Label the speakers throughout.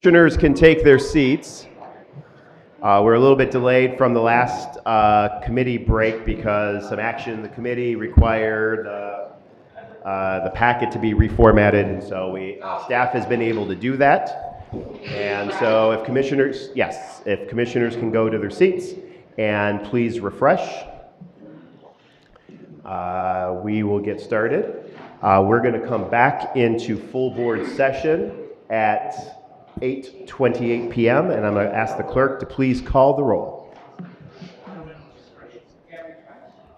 Speaker 1: Commissioners can take their seats. We're a little bit delayed from the last committee break because some action in the committee required the packet to be reformatted, and so staff has been able to do that. And so if commissioners can go to their seats and please refresh, we will get started. We're going to come back into full board session at 8:28 p.m. and I'm going to ask the clerk to please call the roll.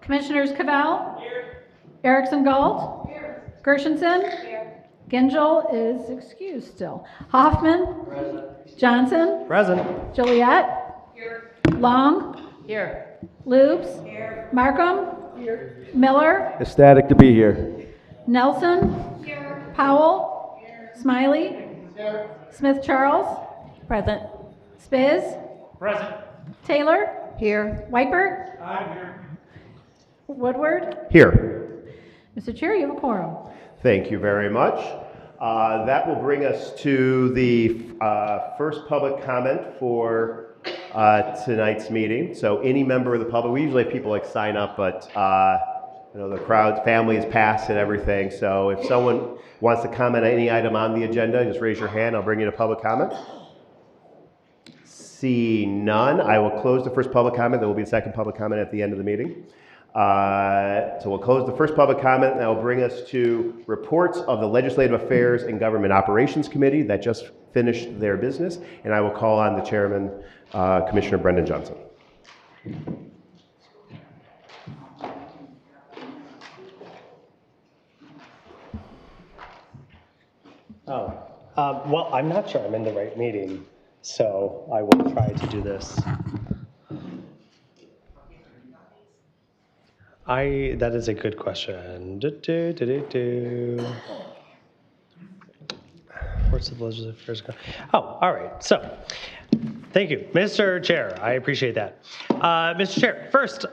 Speaker 2: Commissioners Cavell? Here. Erickson Galt? Here. Gershenson? Here. Gingell is excused still. Hoffman? Present. Johnson?
Speaker 1: Present.
Speaker 2: Joliet? Here. Long?
Speaker 3: Here.
Speaker 2: Lubes?
Speaker 3: Here.
Speaker 2: Markham? Here. Miller?
Speaker 4: Ecstatic to be here.
Speaker 2: Nelson? Here. Powell? Here. Smiley? Here. Smith Charles? Present. Spiz?
Speaker 5: Present.
Speaker 2: Taylor?
Speaker 3: Here.
Speaker 2: Weipert?
Speaker 5: I'm here.
Speaker 2: Woodward?
Speaker 1: Here.
Speaker 2: Mr. Chair, you have a quorum.
Speaker 1: Thank you very much. That will bring us to the first public comment for tonight's meeting. So any member of the public, we usually have people sign up, but the crowd, family is passed and everything. So if someone wants to comment on any item on the agenda, just raise your hand. I'll bring you to public comment. See none. I will close the first public comment. There will be a second public comment at the end of the meeting. So we'll close the first public comment, and that will bring us to reports of the Legislative Affairs and Government Operations Committee that just finished their business. And I will call on the chairman, Commissioner Brendan Johnson.
Speaker 6: Well, I'm not sure I'm in the right meeting, so I will try to do this. That is a good question. Reports of the Legislative Affairs. Oh, all right. So, thank you, Mr. Chair. I appreciate that. Mr. Chair, first,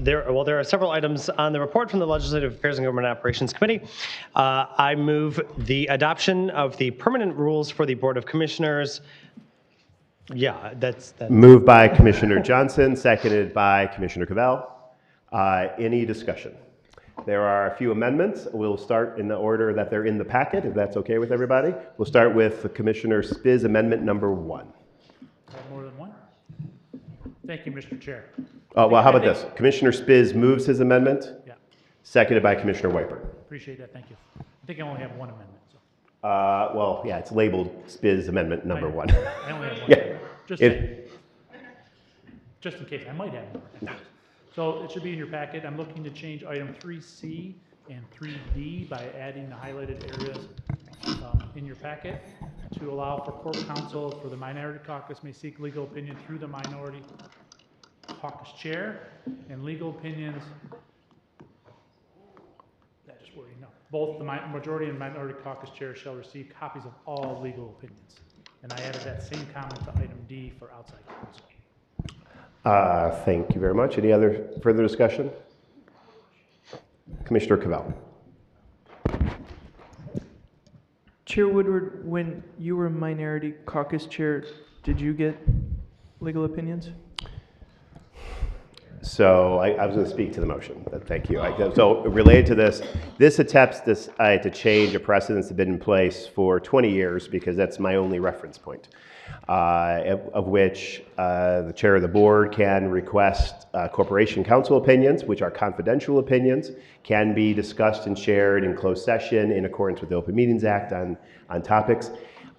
Speaker 6: there are several items on the report from the Legislative Affairs and Government Operations Committee. I move the adoption of the permanent rules for the Board of Commissioners. Yeah, that's
Speaker 1: Moved by Commissioner Johnson, seconded by Commissioner Cavell. Any discussion? There are a few amendments. We'll start in the order that they're in the packet, if that's okay with everybody. We'll start with Commissioner Spiz amendment number 1.
Speaker 5: More than one? Thank you, Mr. Chair.
Speaker 1: Well, how about this? Commissioner Spiz moves his amendment,
Speaker 5: Yeah,
Speaker 1: seconded by Commissioner Weipert.
Speaker 5: appreciate that. Thank you. I think I only have one amendment. So.
Speaker 1: Well, yeah, it's labeled Spiz amendment number 1.
Speaker 5: I only have one.
Speaker 1: Yeah.
Speaker 5: Just in case. I might have more. So it should be in your packet. I'm looking to change item 3C and 3D by adding the highlighted areas in your packet to allow for Corp Counsel for the Minority Caucus may seek legal opinion through the Minority Caucus Chair and legal opinions. That just wording, no. Both the Majority and Minority Caucus Chair shall receive copies of all legal opinions. And I added that same comment to item D for outside counsel.
Speaker 1: Thank you very much. Any other further discussion? Commissioner Cavell.
Speaker 7: Chair Woodward, when you were Minority Caucus Chair, did you get legal opinions?
Speaker 1: So I was going to speak to the motion, but thank you. So related to this attempts to change a precedent that's been in place for 20 years because that's my only reference point, of which the chair of the board can request corporation counsel opinions, which are confidential opinions, can be discussed and shared in closed session in accordance with the Open Meetings Act on topics.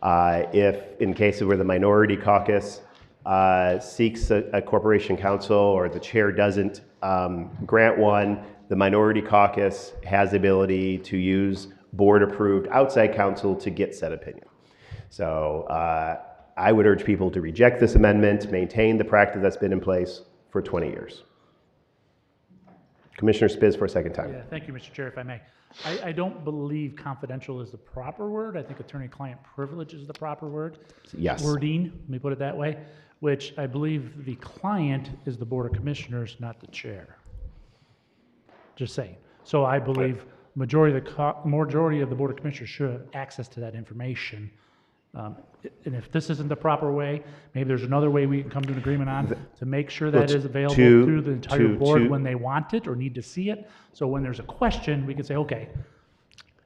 Speaker 1: If in cases where the minority caucus seeks a corporation counsel or the chair doesn't grant one, the minority caucus has the ability to use board-approved outside counsel to get said opinion. So I would urge people to reject this amendment, maintain the practice that's been in place for 20 years. Commissioner Spiz for a second time.
Speaker 5: Yeah, thank you, Mr. Chair, if I may. I don't believe confidential is the proper word. I think attorney-client privilege is the proper word.
Speaker 1: Yes.
Speaker 5: Wording, let me put it that way, which I believe the client is the Board of Commissioners, not the chair. Just saying. So I believe majority of the Board of Commissioners should have access to that information And if this isn't the proper way, maybe there's another way we can come to an agreement on to make sure
Speaker 1: Well,
Speaker 5: that is available
Speaker 1: to-
Speaker 5: through the entire board
Speaker 1: to-
Speaker 5: when they want it or need to see it. So when there's a question, we can say, okay,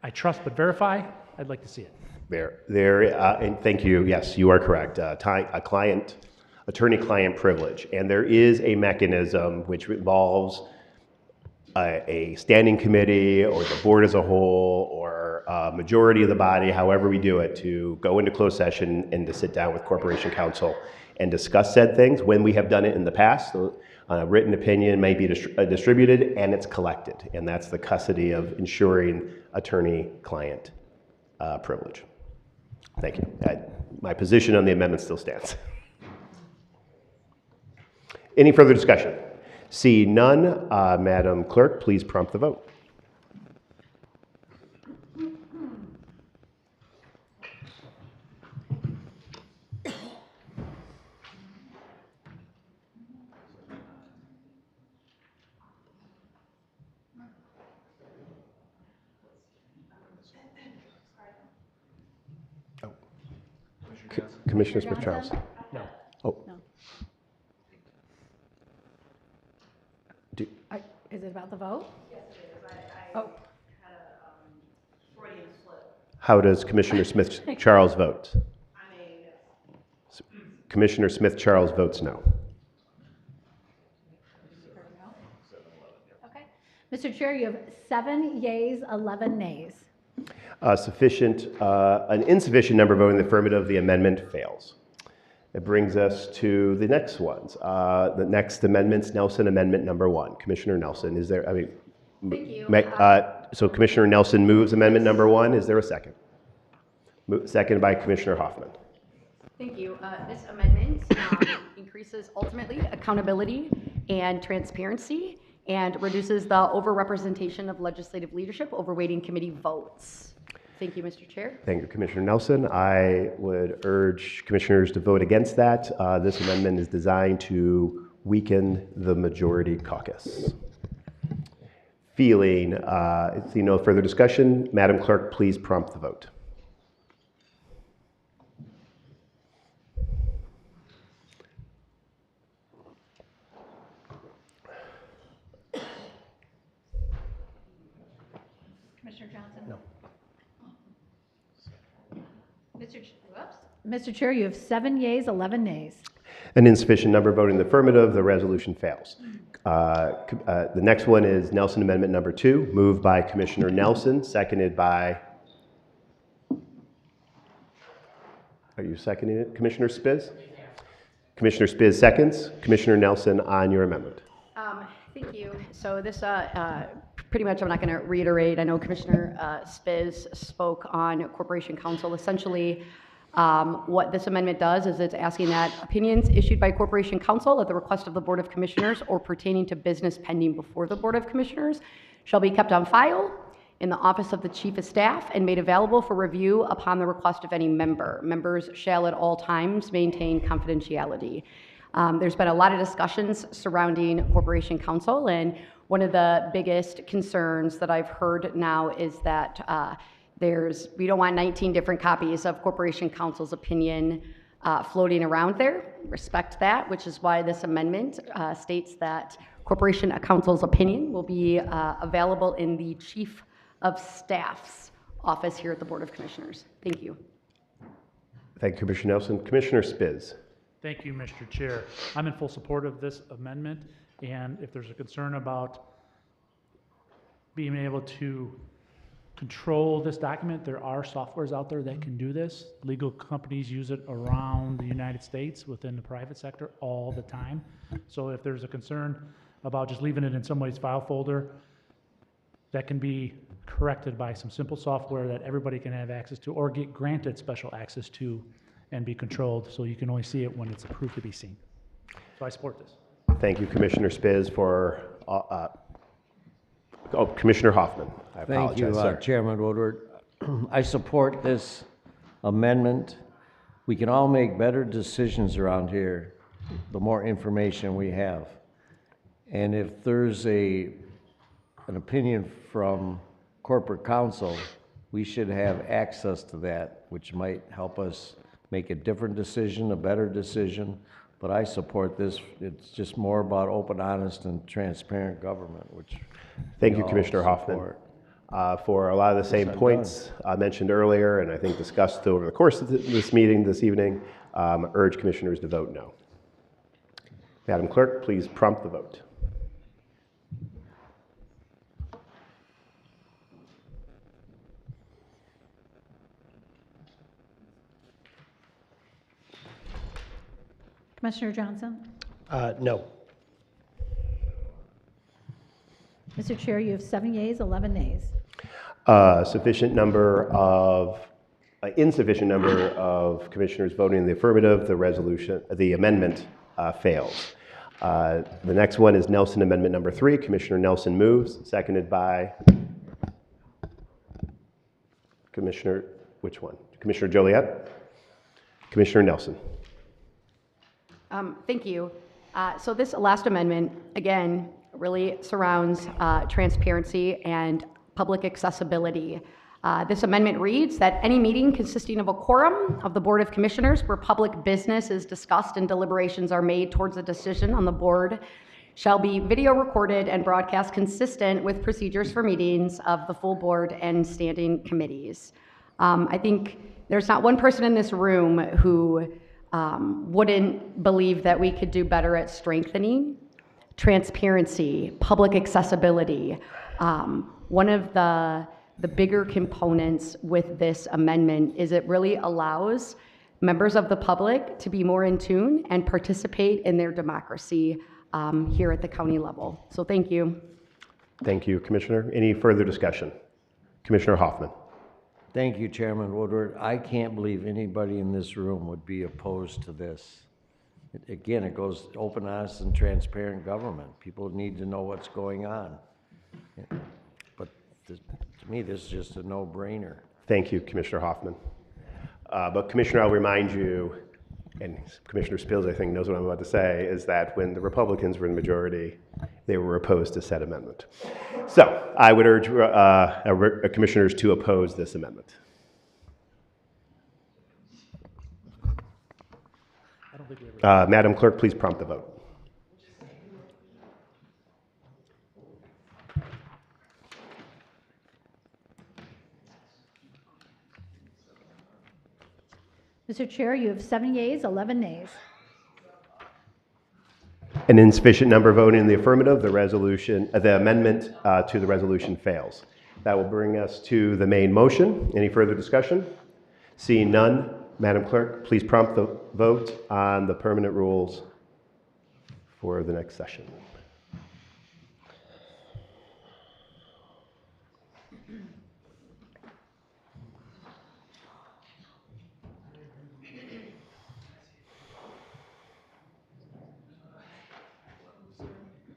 Speaker 5: I trust but verify, I'd like to see it.
Speaker 1: And thank you, yes, you are correct. Attorney-client privilege. And there is a mechanism which involves a standing committee or the board as a whole or a majority of the body, however we do it, to go into closed session and to sit down with corporation counsel and discuss said things. When we have done it in the past, a written opinion may be distributed and it's collected. And that's the custody of ensuring attorney-client privilege. Thank you. My position on the amendment still stands. Any further discussion? See none, Madam Clerk, please prompt the vote. Commissioner Smith Charles.
Speaker 5: No.
Speaker 1: Oh,
Speaker 2: Is it about the vote? Oh,
Speaker 1: how does Commissioner Smith Charles vote? Commissioner Smith Charles votes no.
Speaker 2: okay. Mr. Chair, you have 7 yeas, 11 nays.
Speaker 1: An insufficient number voting in the affirmative, the amendment fails. It brings us to the next ones. The next amendments, Nelson Amendment number 1. Commissioner Nelson, is there,
Speaker 2: Thank you.
Speaker 1: So Commissioner Nelson moves amendment number 1. Is there a second? Second by Commissioner Hoffman.
Speaker 3: Thank you. This amendment increases ultimately accountability and transparency and reduces the overrepresentation of legislative leadership overweighting committee votes. Thank you, Mr. Chair.
Speaker 1: Thank you, Commissioner Nelson. I would urge commissioners to vote against that. This amendment is designed to weaken the majority caucus. See no further discussion, Madam Clerk, please prompt the vote.
Speaker 2: Commissioner Johnson? No. Mr. Chair, you have 7 yeas, 11 nays.
Speaker 1: An insufficient number voting in the affirmative, the resolution fails. The next one is Nelson Amendment number 2, moved by Commissioner Nelson, seconded by, are you seconding it? Commissioner Spiz? Commissioner Spiz seconds. Commissioner Nelson, on your amendment.
Speaker 3: Thank you. So this, pretty much I'm not going to reiterate. I know Commissioner Spiz spoke on Corporation Counsel. Essentially, what this amendment does is it's asking that opinions issued by Corporation Counsel at the request of the Board of Commissioners or pertaining to business pending before the Board of Commissioners shall be kept on file in the office of the Chief of Staff and made available for review upon the request of any member. Members shall at all times maintain confidentiality. There's been a lot of discussions surrounding Corporation Counsel, and one of the biggest concerns that I've heard now is that we don't want 19 different copies of Corporation Counsel's opinion floating around there. Respect that, which is why this amendment states that Corporation Counsel's opinion will be available in the Chief of Staff's office here at the Board of Commissioners. Thank you.
Speaker 1: Thank you, Commissioner Nelson. Commissioner Spiz.
Speaker 5: Thank you, Mr. Chair. I'm in full support of this amendment, and if there's a concern about being able to control this document, there are softwares out there that can do this. Legal companies use it around the United States within the private sector all the time. So if there's a concern about just leaving it in somebody's file folder, that can be corrected by some simple software that everybody can have access to or get granted special access to and be controlled, so you can only see it when it's approved to be seen. So I support this.
Speaker 1: Thank you, Commissioner Spiz, for, Commissioner Hoffman. I
Speaker 4: Thank you,
Speaker 1: apologize, sir.
Speaker 4: Chairman Woodward. I support this amendment. We can all make better decisions around here the more information we have. And if there's an opinion from corporate counsel, we should have access to that, which might help us make a different decision, a better decision, but I support this. It's just more about open, honest, and transparent government, which
Speaker 1: Thank
Speaker 4: we
Speaker 1: you,
Speaker 4: all
Speaker 1: Commissioner Hoffman,
Speaker 4: support.
Speaker 1: for a lot of the same
Speaker 4: I'm
Speaker 1: points mentioned earlier and I think discussed over the course of this meeting this evening. Urge commissioners to vote no. Madam Clerk, please prompt the vote.
Speaker 2: Commissioner Johnson?
Speaker 6: No.
Speaker 2: Mr. Chair, you have 7 yeas, 11 nays.
Speaker 1: Insufficient number of commissioners voting in the affirmative. The amendment fails. The next one is Nelson Amendment number 3. Commissioner Nelson moves, seconded by Commissioner, which one? Commissioner Joliet? Commissioner Nelson.
Speaker 3: Thank you. So this last amendment, again, really surrounds transparency and public accessibility. This amendment reads that any meeting consisting of a quorum of the Board of Commissioners where public business is discussed and deliberations are made towards a decision on the board shall be video recorded and broadcast consistent with procedures for meetings of the full board and standing committees. I think there's not one person in this room who wouldn't believe that we could do better at strengthening transparency, public accessibility. One of the bigger components with this amendment is it really allows members of the public to be more in tune and participate in their democracy here at the county level. So thank you.
Speaker 1: Thank you, Commissioner. Any further discussion? Commissioner Hoffman.
Speaker 4: Thank you, Chairman Woodward. I can't believe anybody in this room would be opposed to this. Again, it goes open, honest, and transparent government. People need to know what's going on. But to me, this is just a no-brainer.
Speaker 1: Thank you, Commissioner Hoffman. But Commissioner, I'll remind you, and Commissioner Spills, I think, knows what I'm about to say, is that when the Republicans were in the majority, they were opposed to said amendment. So I would urge commissioners to oppose this amendment.
Speaker 5: I don't think we ever.
Speaker 1: Madam Clerk, please prompt the vote.
Speaker 2: Mr. Chair, you have 7 yeas, 11 nays.
Speaker 1: An insufficient number voting in the affirmative, the amendment to the resolution fails. That will bring us to the main motion. Any further discussion? Seeing none, Madam Clerk, please prompt the vote on the permanent rules for the next session.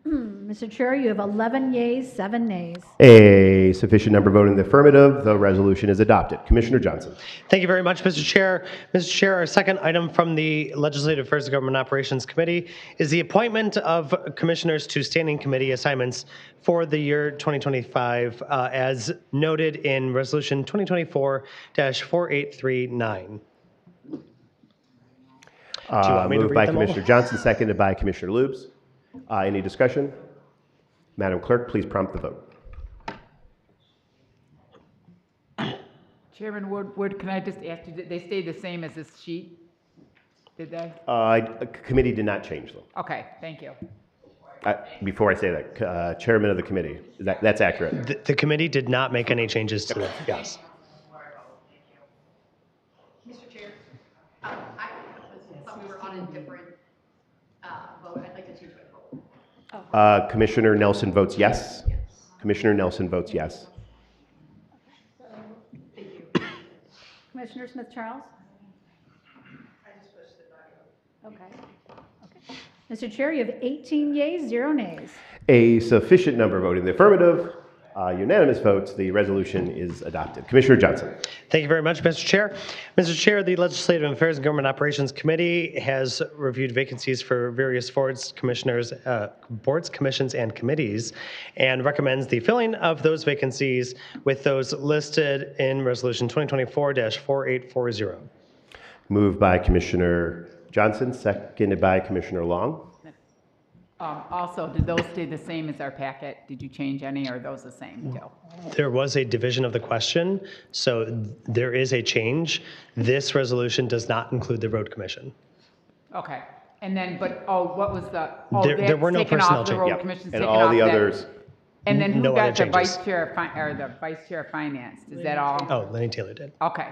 Speaker 2: Mr. Chair, you have 11 yeas, 7 nays.
Speaker 1: A sufficient number voting in the affirmative, the resolution is adopted. Commissioner Johnson.
Speaker 6: Thank you very much, Mr. Chair. Mr. Chair, our second item from the Legislative Affairs and Government Operations Committee is the appointment of commissioners to standing committee assignments for the year 2025, as noted in Resolution 2024-4839. Do you want me to
Speaker 1: Moved
Speaker 6: read
Speaker 1: by
Speaker 6: them all?
Speaker 1: Commissioner Johnson, seconded by Commissioner Lubes. Any discussion? Madam Clerk, please prompt the vote.
Speaker 8: Chairman Wood, can I just ask you, did they stay the same as this sheet? Did they?
Speaker 1: Committee did not change them.
Speaker 8: Okay, thank you.
Speaker 1: Before I say that, Chairman of the committee, that's accurate.
Speaker 6: The committee did not make any changes to that, yes.
Speaker 3: Mr. Chair, I thought we were on a different vote. I'd like to change my vote.
Speaker 1: Commissioner Nelson votes yes. Commissioner Nelson votes yes.
Speaker 2: Commissioner Smith Charles? I just pushed it back up. Okay. Mr. Chair, you have 18 yeas, 0 nays.
Speaker 1: A sufficient number voting in the affirmative, unanimous votes, the resolution is adopted. Commissioner Johnson.
Speaker 6: Thank you very much, Mr. Chair. Mr. Chair, the Legislative Affairs and Government Operations Committee has reviewed vacancies for various boards, commissioners, boards, commissions, and committees, and recommends the filling of those vacancies with those listed in Resolution 2024-4840.
Speaker 1: Moved by Commissioner Johnson, seconded by Commissioner Long.
Speaker 8: Also, did those stay the same as our packet? Did you change any, or are those the same too?
Speaker 6: There was a division of the question, so there is a change. This resolution does not include the road commission.
Speaker 8: Okay, and then, what was the?
Speaker 6: There were no
Speaker 8: that's taken
Speaker 6: personnel
Speaker 8: off, the
Speaker 6: change-
Speaker 8: road
Speaker 1: Yep.
Speaker 8: commission's
Speaker 1: And
Speaker 8: taken
Speaker 1: all the
Speaker 8: off that-
Speaker 1: others,
Speaker 8: And then who
Speaker 6: No other
Speaker 8: got the
Speaker 6: changes.
Speaker 8: vice chair, or the vice chair of finance? Is that all?
Speaker 6: Oh, Lenny Taylor did.
Speaker 8: Okay,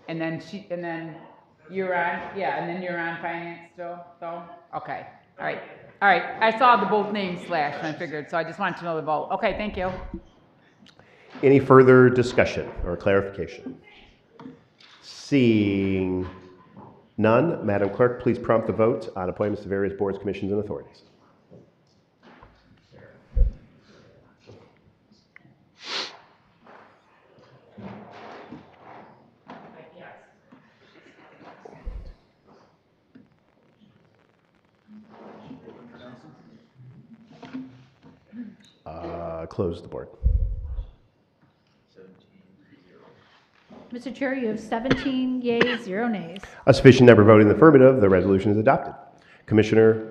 Speaker 8: and then you're on, yeah, and then you're on finance still, though? Okay, all right. All right, I saw the both names flash and I figured, so I just wanted to know the vote. Okay, thank you.
Speaker 1: any further discussion or clarification? Seeing none, Madam Clerk, please prompt the vote on appointments to various boards, commissions, and authorities. Close the board.
Speaker 2: Mr. Chair, you have 17 yeas, 0 nays.
Speaker 1: A sufficient number voting in the affirmative, the resolution is adopted. Commissioner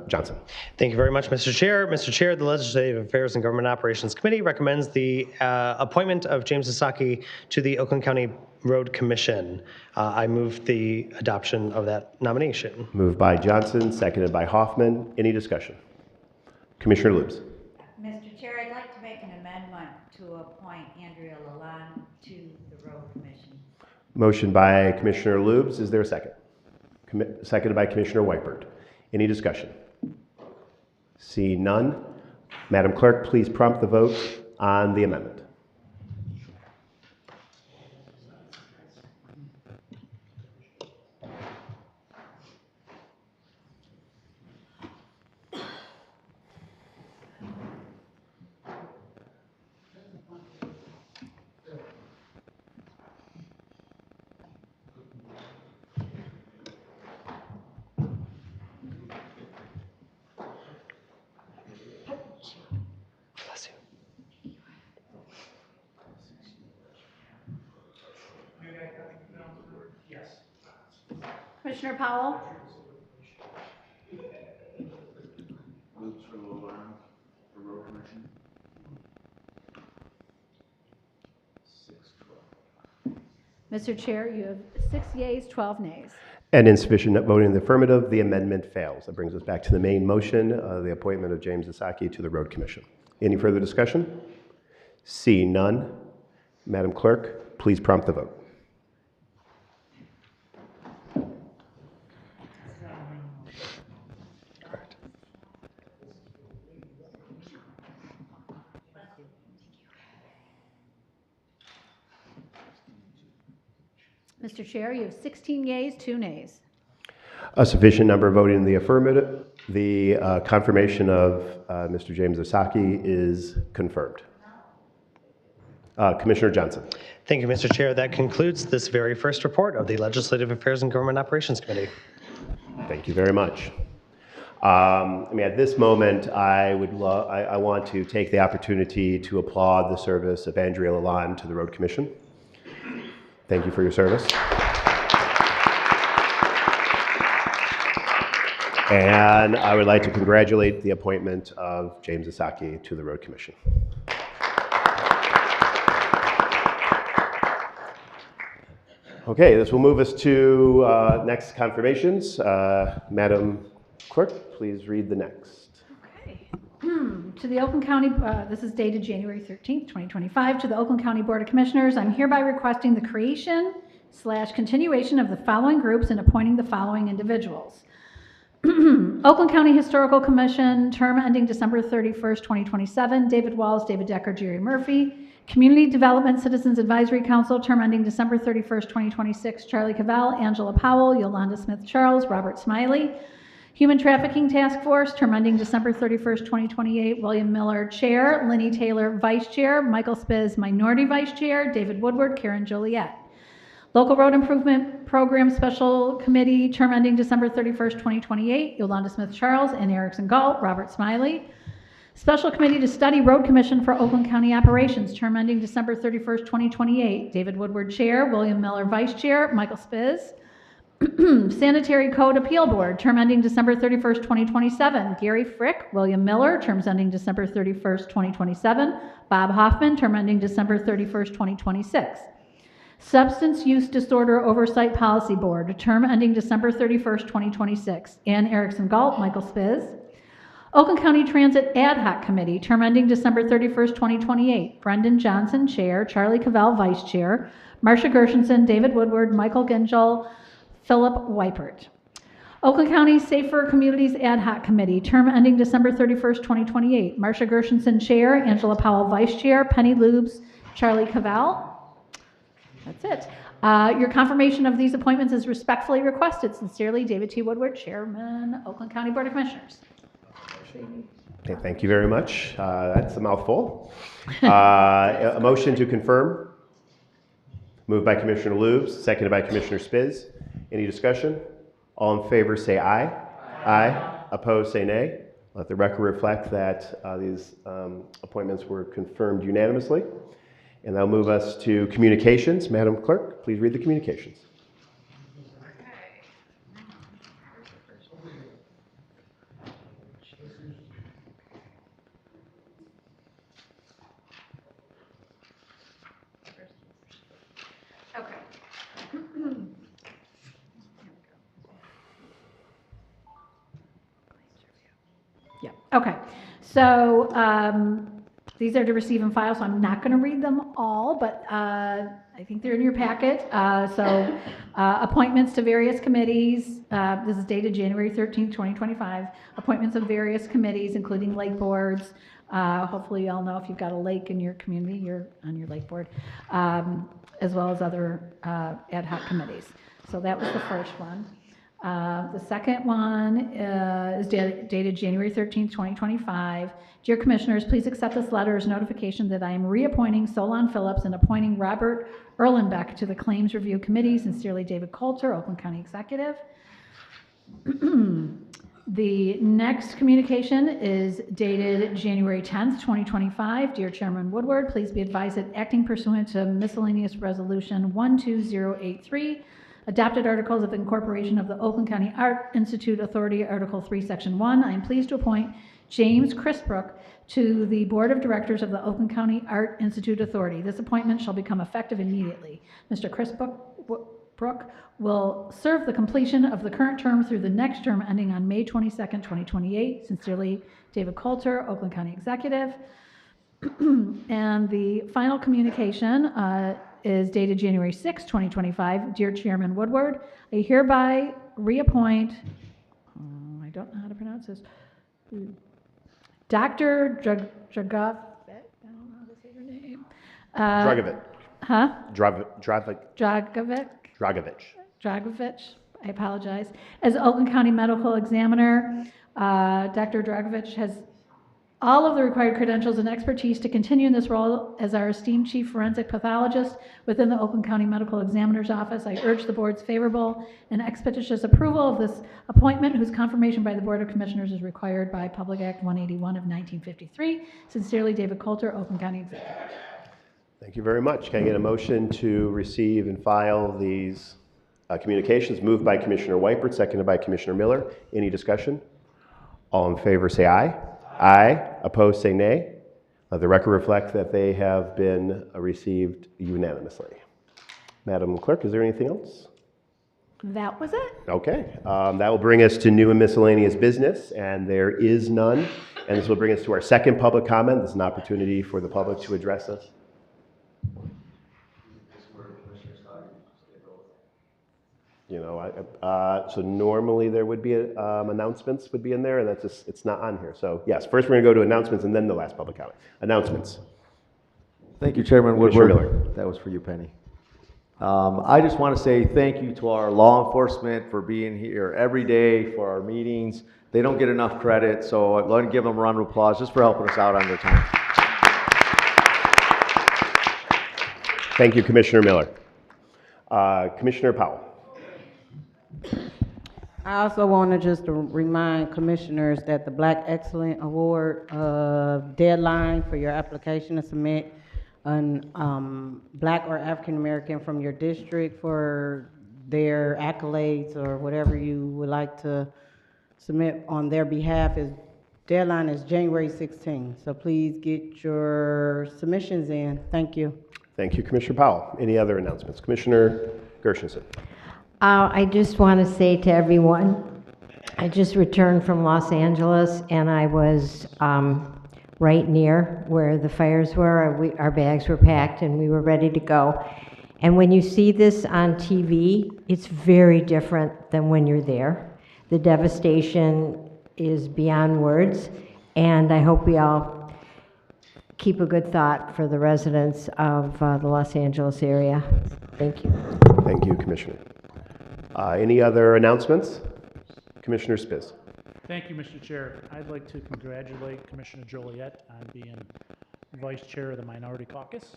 Speaker 1: Johnson.
Speaker 6: Thank you very much, Mr. Chair. Mr. Chair, the Legislative Affairs and Government Operations Committee recommends the appointment of James Sasaki to the Oakland County Road Commission. I move the adoption of that nomination.
Speaker 1: Moved by Johnson, seconded by Hoffman. Any discussion? Commissioner Lubes.
Speaker 9: Mr. Chair, I'd like to make an amendment to appoint Andrea Lalonde to the Road Commission.
Speaker 1: Motion by Commissioner Lubes. Is there a second? Seconded by Commissioner Whitebird. Any discussion? See none. Madam Clerk, please prompt the vote on the amendment.
Speaker 6: Bless you.
Speaker 2: Commissioner Powell? Mr. Chair, you have 6 yeas, 12 nays.
Speaker 1: And insufficient voting in the affirmative, the amendment fails. That brings us back to the main motion, the appointment of James Sasaki to the Road Commission. Any further discussion? See none. Madam Clerk, please prompt the vote.
Speaker 6: Correct.
Speaker 2: Mr. Chair, you have 16 yeas, 2 nays.
Speaker 1: A sufficient number voting in the affirmative, the confirmation of Mr. James Sasaki is confirmed. Commissioner Johnson.
Speaker 6: Thank you, Mr. Chair. That concludes this very first report of the Legislative Affairs and Government Operations Committee.
Speaker 1: Thank you very much. At this moment, I want to take the opportunity to applaud the service of Andrea Lalonde to the Road Commission. Thank you for your service. And I would like to congratulate the appointment of James Sasaki to the Road Commission. Okay, this will move us to next confirmations. Madam Clerk, please read the next.
Speaker 2: Okay. To the Oakland County, this is dated January 13th, 2025, to the Oakland County Board of Commissioners, I'm hereby requesting the creation/continuation of the following groups and appointing the following individuals. Oakland County Historical Commission, term ending December 31st, 2027, David Walls, David Decker, Jerry Murphy. Community Development Citizens Advisory Council, term ending December 31st, 2026, Charlie Cavell, Angela Powell, Yolanda Smith-Charles, Robert Smiley. Human Trafficking Task Force, term ending December 31st, 2028, William Miller, Chair, Lenny Taylor, Vice Chair, Michael Spiz, Minority Vice Chair, David Woodward, Karen Joliet. Local Road Improvement Program Special Committee, term ending December 31st, 2028, Yolanda Smith-Charles and Erickson Galt, Robert Smiley. Special Committee to Study Road Commission for Oakland County Operations, term ending December 31st, 2028, David Woodward, Chair, William Miller, Vice Chair, Michael Spiz. Sanitary Code Appeal Board, term ending December 31st, 2027. Gary Frick, William Miller, terms ending December 31st, 2027. Bob Hoffman, term ending December 31st, 2026. Substance Use Disorder Oversight Policy Board, term ending December 31st, 2026. Ann Erickson Galt, Michael Spiz. Oakland County Transit Ad Hoc Committee, term ending December 31st, 2028. Brendan Johnson, Chair. Charlie Cavell, Vice Chair. Marcia Gershenson, David Woodward, Michael Gingell, Philip Weipert. Oakland County Safer Communities Ad Hoc Committee, term ending December 31st, 2028. Marcia Gershenson, Chair. Angela Powell, Vice Chair. Penny Lubes, Charlie Cavell. That's it. Your confirmation of these appointments is respectfully requested. Sincerely, David T. Woodward, Chairman, Oakland County Board of Commissioners.
Speaker 1: Okay, thank you very much. That's a mouthful. A motion to confirm. Moved by Commissioner Lubes, seconded by Commissioner Spiz. Any discussion? All in favor say aye. Aye. Opposed say nay. Let the record reflect that these appointments were confirmed unanimously. And that'll move us to communications. Madam Clerk, please read the communications.
Speaker 2: Yeah, okay. So these are to receive and file, so I'm not going to read them all, but I think they're in your packet. Appointments to various committees. This is dated January 13th, 2025. Appointments of various committees, including lake boards. Hopefully you all know if you've got a lake in your community, you're on your lake board, as well as other ad hoc committees. So that was the first one. The second one is dated January 13th, 2025. Dear Commissioners, please accept this letter as notification that I am reappointing Solon Phillips and appointing Robert Erlenbeck to the Claims Review Committee. Sincerely, David Coulter, Oakland County Executive. The next communication is dated January 10th, 2025. Dear Chairman Woodward, please be advised that acting pursuant to Miscellaneous Resolution 12083, Adopted Articles of Incorporation of the Oakland County Art Institute Authority, Article 3, Section 1, I am pleased to appoint James Chrisbrook to the Board of Directors of the Oakland County Art Institute Authority. This appointment shall become effective immediately. Mr. Chrisbrook will serve the completion of the current term through the next term ending on May 22nd, 2028. Sincerely, David Coulter, Oakland County Executive. And the final communication is dated January 6, 2025. Dear Chairman Woodward, I hereby reappoint, I don't know how to pronounce this, Dr. Dragovich, I don't know how to say her name.
Speaker 1: Dragovich.
Speaker 2: Huh?
Speaker 1: Dragovich.
Speaker 2: Dragovich, I apologize. As Oakland County Medical Examiner, Dr. Dragovich has all of the required credentials and expertise to continue in this role as our esteemed chief forensic pathologist within the Oakland County Medical Examiner's Office. I urge the board's favorable and expeditious approval of this appointment, whose confirmation by the Board of Commissioners is required by Public Act 181 of 1953. Sincerely, David Coulter, Oakland County Executive.
Speaker 1: Thank you very much. Can I get a motion to receive and file these communications? Moved by Commissioner Weipert, seconded by Commissioner Miller. Any discussion? All in favor say aye. Aye. Opposed say nay. Let the record reflect that they have been received unanimously. Madam Clerk, is there anything else?
Speaker 2: That was it.
Speaker 1: Okay. That will bring us to new and miscellaneous business, and there is none. And this will bring us to our second public comment. This is an opportunity for the public to address us. You know, so normally there would be announcements would be in there, and that's just, it's not on here. So yes, first we're going to go to announcements and then the last public comment. Announcements.
Speaker 10: Thank you, Chairman
Speaker 1: Commissioner
Speaker 10: Woodward.
Speaker 1: Miller.
Speaker 10: That was for you, Penny. I just want to say thank you to our law enforcement for being here every day for our meetings. They don't get enough credit, so I'd like to give them a round of applause just for helping us out on their time.
Speaker 1: Thank you, Commissioner Miller. Commissioner Powell.
Speaker 11: I also want to just remind commissioners that the Black Excellence Award deadline for your application to submit an Black or African American from your district for their accolades or whatever you would like to submit on their behalf. Deadline is January 16th, so please get your submissions in. Thank you.
Speaker 1: Thank you, Commissioner Powell. Any other announcements? Commissioner Gershenson.
Speaker 12: I just want to say to everyone, I just returned from Los Angeles, and I was right near where the fires were. Our bags were packed, and we were ready to go. And when you see this on TV, it's very different than when you're there. The devastation is beyond words, and I hope we all keep a good thought for the residents of the Los Angeles area. Thank you.
Speaker 1: Thank you, Commissioner. Any other announcements? Commissioner Spiz.
Speaker 5: Thank you, Mr. Chair. I'd like to congratulate Commissioner Joliet on being Vice Chair of the Minority Caucus.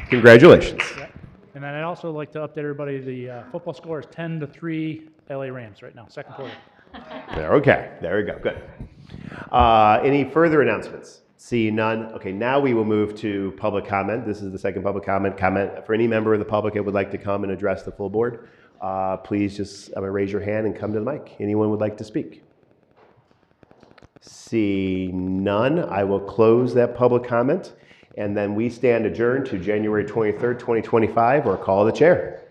Speaker 1: Congratulations.
Speaker 5: Yeah. And then I'd also like to update everybody, the football score is 10-3 LA Rams right now, second quarter.
Speaker 1: Okay, there we go, good. Any further announcements? See none. Okay, now we will move to public comment. This is the second public comment. Comment for any member of the public that would like to come and address the full board. Please just raise your hand and come to the mic. Anyone would like to speak? See none. I will close that public comment, and then we stand adjourned to January 23rd, 2025, or call the chair.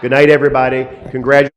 Speaker 1: Good night, everybody. Congratulations.